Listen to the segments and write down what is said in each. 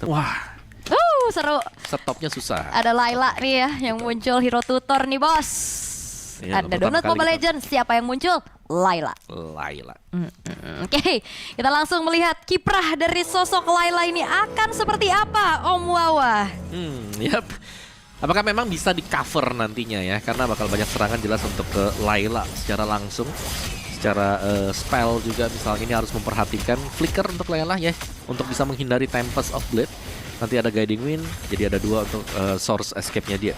Wah, Seru. stopnya susah. Ada Layla nih ya yang muncul hero tutor nih bos. Iya, Anda pertama download kali Mobile kita- Legends, siapa yang muncul? Layla. Layla. Oke, kita langsung melihat kiprah dari sosok Layla ini akan seperti apa, Om Wawa? Yap. Apakah memang bisa di cover nantinya ya? Karena bakal banyak serangan jelas untuk ke Layla secara langsung. Secara spell juga misalnya ini harus memperhatikan flicker untuk Layla ya, untuk bisa menghindari Tempest of Blade. Nanti ada Guiding Wind, jadi ada 2 untuk source escape-nya dia.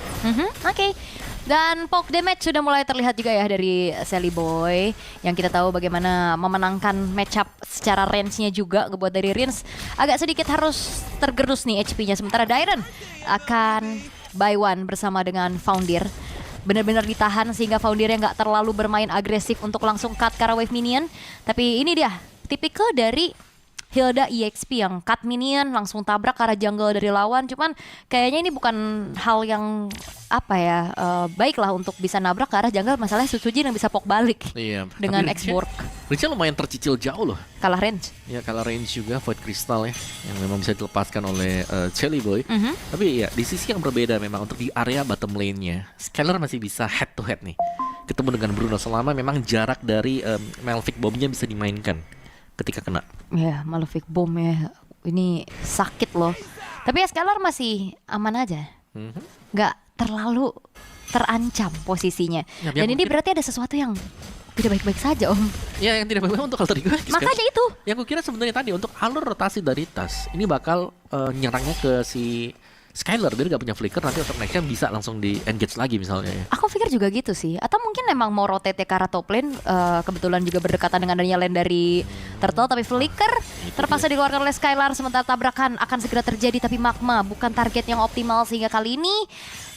Oke. Dan poke damage sudah mulai terlihat juga ya dari Sally Boy, yang kita tahu bagaimana memenangkan matchup secara range-nya juga ngebuat dari Rins agak sedikit harus tergerus nih HP-nya, sementara Dairen akan buy one bersama dengan Foundir. Benar-benar ditahan sehingga Foundirnya nggak terlalu bermain agresif untuk langsung cut ke arah wave minion. Tapi ini dia tipikal dari Hilda EXP yang cut minion langsung tabrak ke arah jungle dari lawan. Cuman kayaknya ini bukan hal yang baik lah untuk bisa nabrak ke arah jungle. Masalahnya Sutsujin yang bisa poke balik Iya. dengan tapi X-Borg. Richie lumayan tercicil jauh loh. Kalah range. Ya kalau range juga Void Crystal ya, yang memang bisa dilepaskan oleh Shelly Boy. Tapi ya di sisi yang berbeda memang untuk di area bottom lane-nya, Skylar masih bisa head to head nih ketemu dengan Bruno selama memang jarak dari Malefic Bomb-nya bisa dimainkan ketika kena. Ya, Malefic Bomb ya. Ini sakit loh. Tapi ya Skylar masih aman aja. Nggak terlalu terancam posisinya. Ya, Dan ini mungkin- berarti ada sesuatu yang tidak baik-baik saja, Om. Ya yang tidak baik untuk alter ego. Makanya itu. Yang gue kira sebenarnya tadi untuk alur rotasi dari Tas ini bakal nyerangnya ke si Skylar biar gak punya flicker, nanti untuk next-nya bisa langsung di engage lagi misalnya ya. Aku pikir juga gitu sih. Atau mungkin emang mau rotate ke arah top lane, kebetulan juga berdekatan dengan adanya lane dari Turtle, tapi flicker terpaksa dikeluarkan oleh Skylar, sementara tabrakan akan segera terjadi, tapi Magma bukan target yang optimal sehingga kali ini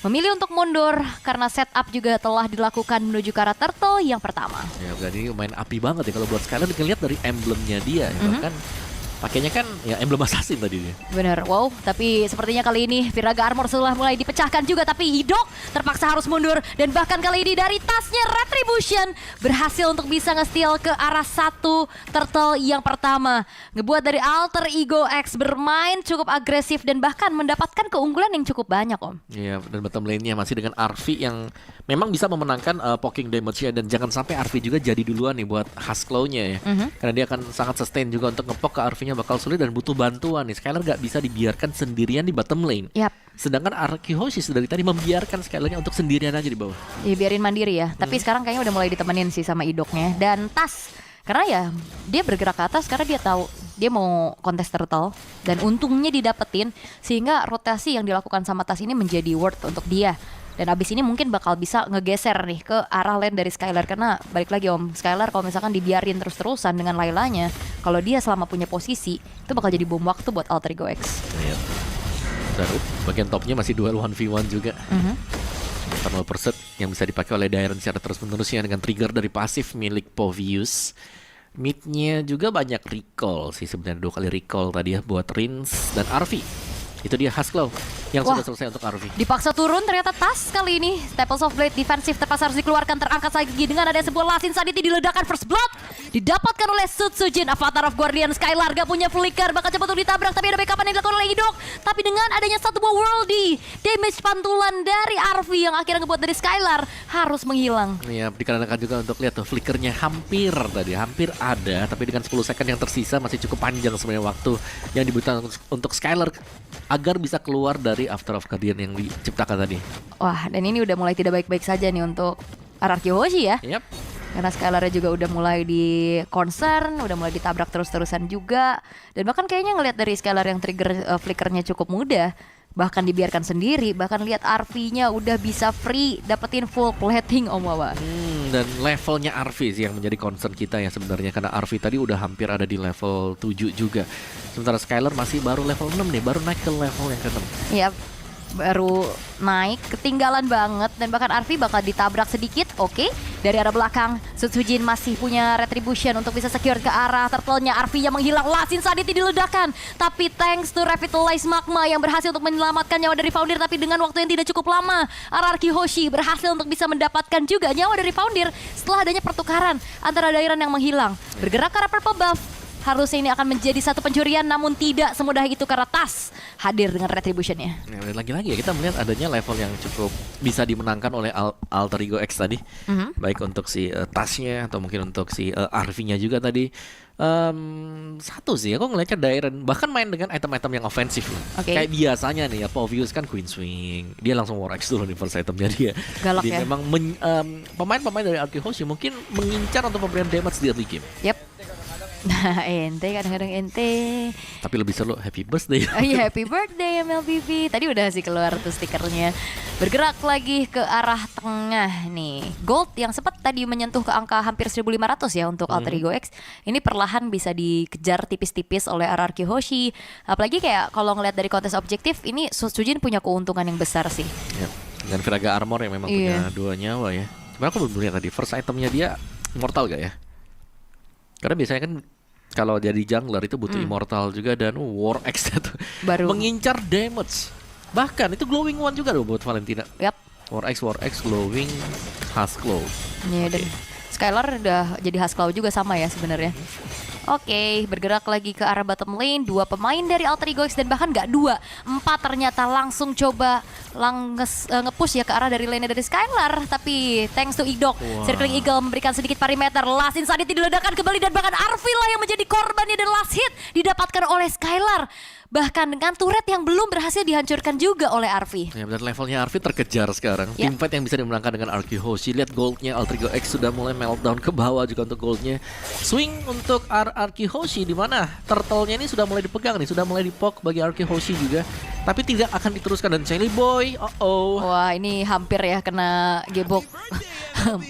memilih untuk mundur karena setup juga telah dilakukan menuju ke arah Turtle yang pertama. Ya berarti main api banget ya kalau buat Skylar, dilihat dari emblemnya dia ya, bahkan pakainya kan ya emblem assassin tadi dia. Bener, wow. Tapi sepertinya kali ini Viraga Armor sudah mulai dipecahkan juga, tapi Hidok terpaksa harus mundur. Dan bahkan kali ini dari tasnya Retribution berhasil untuk bisa nge-steal ke arah satu Turtle yang pertama. Ngebuat dari Alter Ego X bermain cukup agresif dan bahkan mendapatkan keunggulan yang cukup banyak, Om. Iya, dan bottom lane-nya masih dengan Arvi yang memang bisa memenangkan poking damage-nya, dan jangan sampai Arvi juga jadi duluan nih buat Husklow-nya ya. Karena dia akan sangat sustain juga untuk ngepok ke Arvi-nya bakal sulit dan butuh bantuan nih. Skylar gak bisa dibiarkan sendirian di bottom lane. Yap. Sedangkan Arkihoshi dari tadi membiarkan Skylarnya untuk sendirian aja di bawah. Ya biarin mandiri ya. Tapi sekarang kayaknya udah mulai ditemenin sih sama Idoknya. Dan Tas, karena ya dia bergerak ke atas karena dia tahu dia mau kontes Turtle. Dan untungnya didapetin sehingga rotasi yang dilakukan sama Tas ini menjadi worth untuk dia. Dan abis ini mungkin bakal bisa ngegeser nih ke arah lane dari Skylar. Karena balik lagi Om, Skylar kalau misalkan dibiarin terus-terusan dengan Laylanya, kalau dia selama punya posisi, itu bakal jadi bom waktu buat Alter Ego X. Iya. Dan bagian topnya masih duel 1v1 juga. Thermal Pursuit yang bisa dipakai oleh Dairen secara terus-menerusnya dengan trigger dari pasif milik Povius. Mid-nya juga banyak recall sih sebenarnya, 2 kali recall tadi ya buat Rins dan Arvi. Itu dia Husklow yang Wah. sudah selesai untuk Arvi. Dipaksa turun ternyata Tas kali ini. Staples of Blade defensif terpaksa harus dikeluarkan, terangkat lagi dengan ada sebuah Lasin Saditi diledakkan first blood. Didapatkan oleh Sutsujin, Avatar of Guardian. Skylar gak punya flicker, bakal cepat untuk ditabrak, tapi ada backupan yang dilakukan oleh Hidok. Tapi dengan adanya satu buah worldy, damage pantulan dari Arvi yang akhirnya ngebuat dari Skylar harus menghilang. Ya, dikarenakan juga untuk lihat tuh flickernya hampir ada, tapi dengan 10 second yang tersisa masih cukup panjang sebenarnya waktu yang dibutuhkan untuk Skylar agar bisa keluar dari After of Guardian yang diciptakan tadi. Wah, dan ini udah mulai tidak baik-baik saja nih untuk Ararkihoshi ya. Yap. Karena Skylar juga udah mulai di concern, udah mulai ditabrak terus-terusan juga. Dan bahkan kayaknya ngelihat dari Skylar yang trigger flickernya cukup mudah, bahkan dibiarkan sendiri, bahkan lihat RV-nya udah bisa free dapetin full plating Om Wawa. Dan levelnya Arvi sih yang menjadi concern kita ya sebenarnya, karena Arvi tadi udah hampir ada di level 7 juga. Sementara Skylar masih baru level 6 nih, baru naik ke level yang ke-6. Iya, baru naik, ketinggalan banget. Dan bahkan Arvi bakal ditabrak sedikit, oke. Dari arah belakang, Sutsujin masih punya Retribution untuk bisa secure ke arah Turtle-nya. Arvi yang menghilang, Lasin Saditi diledakkan. Tapi thanks to Revitalize Magma yang berhasil untuk menyelamatkan nyawa dari Foundir. Tapi dengan waktu yang tidak cukup lama, Ararkihoshi berhasil untuk bisa mendapatkan juga nyawa dari Foundir setelah adanya pertukaran antara Dairen yang menghilang. Bergerak ke arah purple buff, harusnya ini akan menjadi satu pencurian, namun tidak semudah itu karena Tas hadir dengan retributionnya. Ya, lagi-lagi ya kita melihat adanya level yang cukup bisa dimenangkan oleh Alter Ego X tadi, baik untuk si tasnya atau mungkin untuk si RV-nya juga tadi. Satu sih aku ngeliatnya Dairen bahkan main dengan item-item yang ofensif loh. Kayak biasanya nih ya Povius kan Queen Swing, dia langsung War X dulu nih first itemnya dia. Galak dia ya. memang pemain-pemain dari Arcehoshi mungkin mengincar untuk pemberian damage di early game. Yep. Nah, ente kadang-kadang ente. Tapi lebih seru happy birthday. Iya, happy birthday MLBB. Tadi udah sih keluar tuh stikernya. Bergerak lagi ke arah tengah nih. Gold yang sempat tadi menyentuh ke angka hampir 1.500 ya untuk Alter Ego X. Ini perlahan bisa dikejar tipis-tipis oleh RRQ Hoshi. Apalagi kayak kalau ngeliat dari kontes objektif ini Sutsujin punya keuntungan yang besar sih. Yep. Dan Viraga Armor yang memang punya 2 nyawa ya. Sebenarnya aku belum lihat tadi first itemnya dia immortal gak ya? Karena biasanya kan kalau jadi jungler itu butuh immortal juga dan War X itu Baru mengincar damage. Bahkan itu glowing one juga loh buat Valentina. Yap. War X glowing Husklow. Dan Skylar udah jadi Husklow juga sama ya sebenarnya. Oke, bergerak lagi ke arah bottom lane. 2 pemain dari Alter Ego X dan bahkan nggak 2, 4 ternyata langsung coba nge-push ya ke arah dari lane dari Skylar. Tapi thanks to Idok, Circling Eagle memberikan sedikit perimeter. Last Insanity diledakkan kembali dan bahkan Arvila yang menjadi korbannya dan last hit didapatkan oleh Skylar. Bahkan dengan turret yang belum berhasil dihancurkan juga oleh Arvi. Ya, dan levelnya Arvi terkejar sekarang. Teamfight yang bisa dimenangkan dengan RQ Hoshi. Lihat goldnya Alter Ego X sudah mulai meltdown ke bawah juga untuk goldnya. Swing untuk RQ Hoshi di mana turtle-nya ini sudah mulai dipegang nih, sudah mulai dipok bagi RQ Hoshi juga. Tapi tidak akan diteruskan dan Shelly Boy. Wah, ini hampir ya kena gebok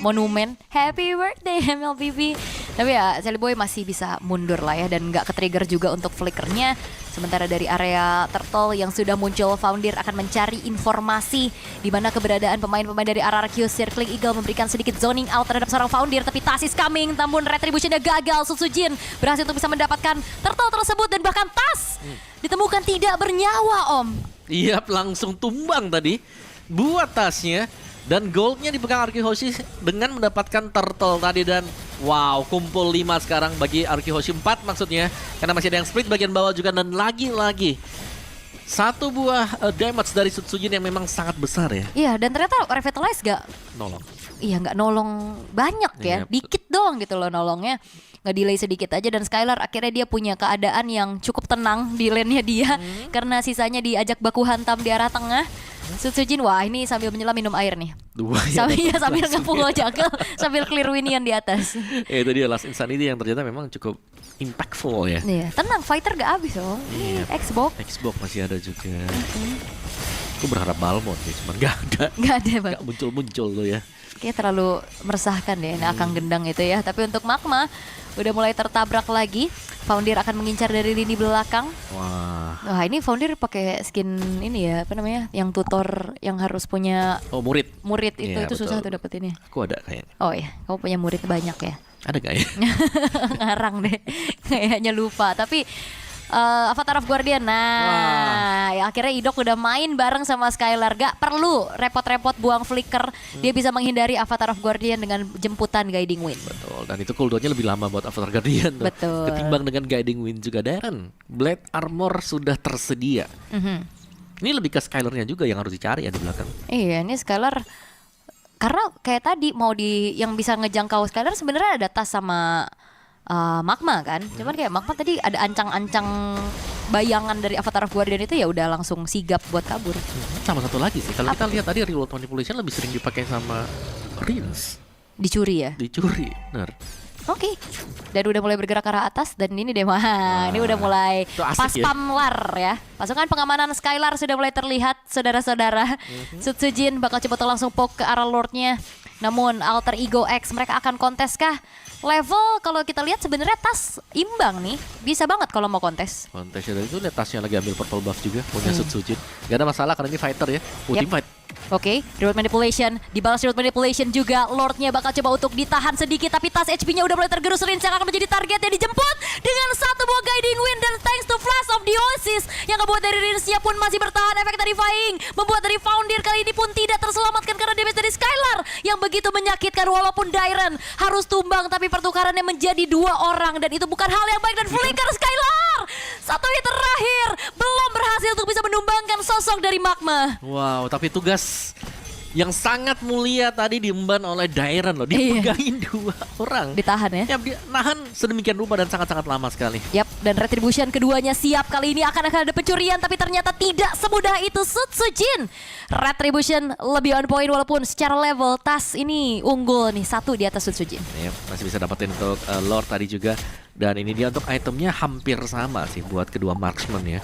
monumen. Happy birthday MLBB. Tapi ya Shelly Boy masih bisa mundur lah ya dan nggak ke-trigger juga untuk flickernya. Sementara dari area turtle yang sudah muncul, Foundir akan mencari informasi di mana keberadaan pemain-pemain dari RRQ. Circling Eagle memberikan sedikit zoning out terhadap seorang Foundir, tapi Tas is coming, namun retributionnya gagal. Sutsujin berhasil untuk bisa mendapatkan turtle tersebut dan bahkan Tas ditemukan tidak bernyawa, Om. Iya, langsung tumbang tadi buat tasnya. Dan goldnya dipegang RQ Hoshi dengan mendapatkan turtle tadi. Dan wow, kumpul 5 sekarang bagi RQ Hoshi, 4 maksudnya. Karena masih ada yang split bagian bawah juga. Dan lagi-lagi 1 buah damage dari Sutsujin yang memang sangat besar ya. Iya, dan ternyata Revitalize gak nolong. Iya, gak nolong banyak ya. Dikit doang gitu loh nolongnya. Nge-delay sedikit aja dan Skylar akhirnya dia punya keadaan yang cukup tenang di lane-nya dia. Karena sisanya diajak baku hantam di arah tengah. Sutsujin, wah ini sambil menyelam minum air nih. Sambil ngepung jagal, sambil clear Winian di atas. Itu dia Last Insanity yang ternyata memang cukup impactful ya. Iya, tenang, fighter gak habis dong. Xbox masih ada juga. Aku berharap Balmond ya, cuman gak ada. Bang. Gak muncul loh ya. Kayaknya terlalu meresahkan deh ini Akang Gendang itu ya. Tapi untuk Magma udah mulai tertabrak lagi. Foundir akan mengincar dari lini belakang. Wah, ini Foundir pakai skin ini ya, apa namanya? Yang tutor yang harus punya murid. Murid itu Ya, susah tuh dapetinnya. Aku ada kayaknya. Oh ya, kamu punya murid banyak ya. Ada gak ya? Ngarang deh. Kayaknya lupa. Tapi Avatar of Guardian. Nah, ya akhirnya Idok udah main bareng sama Skylar. Gak perlu repot-repot buang flicker. Dia bisa menghindari Avatar of Guardian dengan jemputan Guiding Wind. Betul, dan itu cooldownnya lebih lama buat Avatar Guardian tuh. Betul. Ketimbang dengan Guiding Wind juga. Darren, Blade Armor sudah tersedia. Ini lebih ke Skylarnya juga yang harus dicari ya di belakang. Iya, ini Skylar karena kayak tadi mau yang bisa ngejangkau Skylar sebenarnya ada Tas sama Magma kan. Cuman kayak Magma tadi ada ancang-ancang bayangan dari Avatar of Guardian itu ya udah langsung sigap buat kabur. Sama satu lagi sih, kalau kita lihat tadi reload manipulation lebih sering dipakai sama Rins. Dicuri ya? Dicuri, benar. Oke. Dan udah mulai bergerak ke arah atas dan ini deh ini udah mulai pas pamlar ya. Pasukan pengamanan Skylar sudah mulai terlihat, saudara-saudara. Sutsujin bakal coba langsung poke ke arah Lordnya. Namun Alter Ego X mereka akan kontes kah? Level kalau kita lihat sebenarnya Tas imbang nih, bisa banget kalau mau kontes. Kontes ya, itu lihat Tasnya lagi ambil purple buff juga, punya Sutsujin. Gak ada masalah karena ini fighter ya, team fight. Oke, reward manipulation, dibalas reward manipulation juga. Lordnya bakal coba untuk ditahan sedikit, tapi tas HP-nya udah mulai tergerus. Rins yang akan menjadi target yang dijemput dengan satu buah guiding wind, dan thanks to Flash of the Oasis yang ngebuat dari Rinsnya pun masih bertahan. Efek terrifying membuat dari Foundir kali ini pun tidak terselamatkan karena damage dari Skylar yang begitu menyakitkan, walaupun Dairen harus tumbang, tapi pertukarannya menjadi 2 orang dan itu bukan hal yang baik. Dan flicker Skylar, satu hit terakhir belum berhasil untuk bisa menumbangkan sosok dari Magma. Wow, tapi tugas yang sangat mulia tadi diemban oleh Dairen loh. Dia Iya. pegangin 2 orang. Ditahan ya. Ya, dia nahan sedemikian rupa dan sangat-sangat lama sekali. Yap, dan retribution keduanya siap. Kali ini akan ada pencurian, tapi ternyata tidak semudah itu. Sutsujin retribution lebih on point, walaupun secara level tas ini unggul nih, 1 di atas Sutsujin. Ya, masih bisa dapetin untuk Lord tadi juga. Dan ini dia untuk itemnya hampir sama sih buat kedua marksman ya.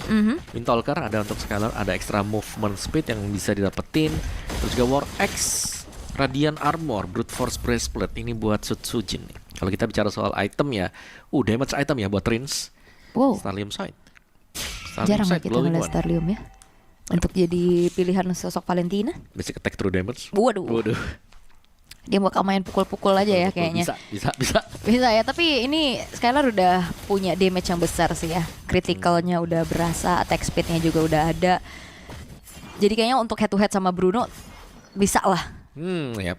Windtalker ada untuk Skylar, ada extra movement speed yang bisa didapetin. Terus juga War Axe, Radiant Armor, Brute Force Breastplate ini buat Sutsujin nih. Kalau kita bicara soal item ya, damage item ya buat Rins. Wow, Starlium Sight. jarang ya Sight, kita glowing ngeliat one. Starlium ya untuk jadi pilihan sosok Valentina. Basic attack true damage. Waduh, Waduh. dia bakal main pukul-pukul aja ya kayaknya. Bisa. Bisa ya, tapi ini Skylar udah punya damage yang besar sih ya. Criticalnya udah berasa, attack speednya juga udah ada. Jadi kayaknya untuk head to head sama Bruno bisa lah. Ya.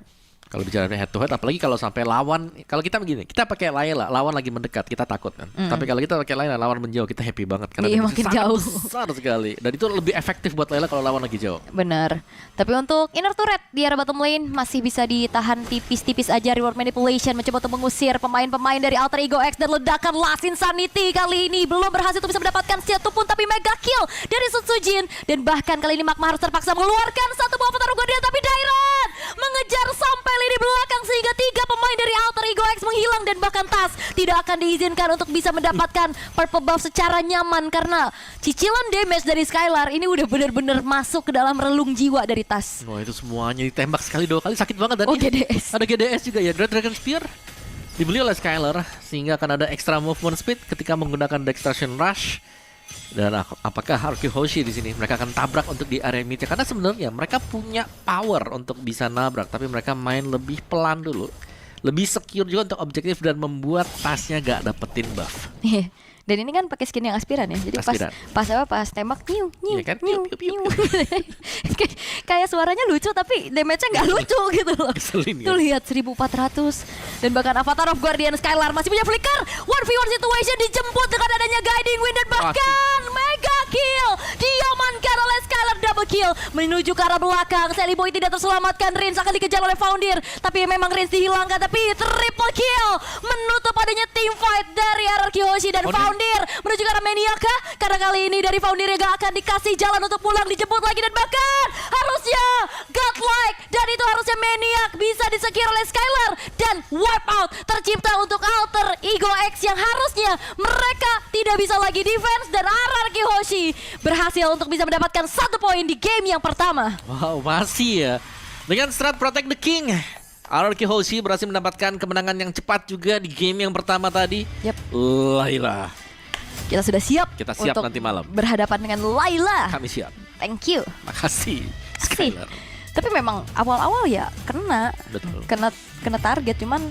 Kalau bicara head to head, apalagi kalau sampai lawan, kalau kita begini, kita pakai Layla, lawan lagi mendekat, kita takut kan. Tapi kalau kita pakai Layla, lawan menjauh, kita happy banget karena Iya, damage makin sangat jauh. besar sekali. Dan itu lebih efektif buat Layla kalau lawan lagi jauh. Bener. Tapi untuk inner turret di arah bottom lane masih bisa ditahan tipis-tipis aja. Reward manipulation mencoba untuk mengusir pemain-pemain dari Alter Ego X, dan ledakan Last Insanity kali ini belum berhasil untuk bisa mendapatkan satu pun, tapi mega kill dari Sutsujin. Dan bahkan kali ini Magma harus terpaksa mengeluarkan satu buah petarung Guardian, tapi Dairen mengejar sampai lini belakang sehingga 3 pemain dari Alter Ego X menghilang, dan bahkan Tas tidak akan diizinkan untuk bisa mendapatkan purple buff secara nyaman karena cicilan damage dari Skylar ini udah bener-bener masuk ke dalam relung jiwa dari Tas. Wah, itu semuanya ditembak sekali 2 kali, sakit banget. Dan Oh, ini GDS. ada GDS juga ya, Dread Dragon Spear dibeli oleh Skylar sehingga akan ada extra movement speed ketika menggunakan Dextraction Rush. Dan apakah Haruki Hoshi di sini mereka akan tabrak untuk di area mid, karena sebenarnya mereka punya power untuk bisa nabrak, tapi mereka main lebih pelan dulu, lebih secure juga untuk objektif dan membuat tasnya gak dapetin buff. Dan ini kan pakai skin yang aspiran ya. Jadi Aspiran. pas tembak nyiu Iya kan? Piu, piu, piu. Kayak suaranya lucu tapi damage-nya nggak lucu gitu loh. Keselin Tuh kan? lihat 1400. Dan bahkan Avatar of Guardian Skylar masih punya flicker. 1v1 situation dijemput dengan adanya guiding wind, dan bahkan mega kill diamankan oleh Skylar, double kill menuju ke arah belakang. Sally Boy tidak terselamatkan, Rins akan dikejar oleh Foundir, tapi memang Rins dihilangkan. Tapi triple kill menutup adanya team fight dari Haruki Hoshi dan Foundir menuju ke arah Maniaka, karena kali ini dari Foundir gak akan dikasih jalan untuk pulang, dijemput lagi, dan bahkan harusnya godlike, dan itu harusnya Maniac bisa disecure oleh Skylar, dan wipeout tercipta untuk Alter Ego X yang harusnya mereka tidak bisa lagi defense, dan Haruki Hoshi berhasil untuk bisa mendapatkan 1 poin di game yang pertama. Wow, masih ya. Dengan strat Protect the King, Haruki Hoshi berhasil mendapatkan kemenangan yang cepat juga di game yang pertama tadi. Yep. Layla, Kita sudah siap. Kita siap untuk nanti malam. berhadapan dengan Layla. kami siap. Thank you. Makasih, Kasih. Skylar. Tapi memang awal-awal ya kena Betul. kena target, cuman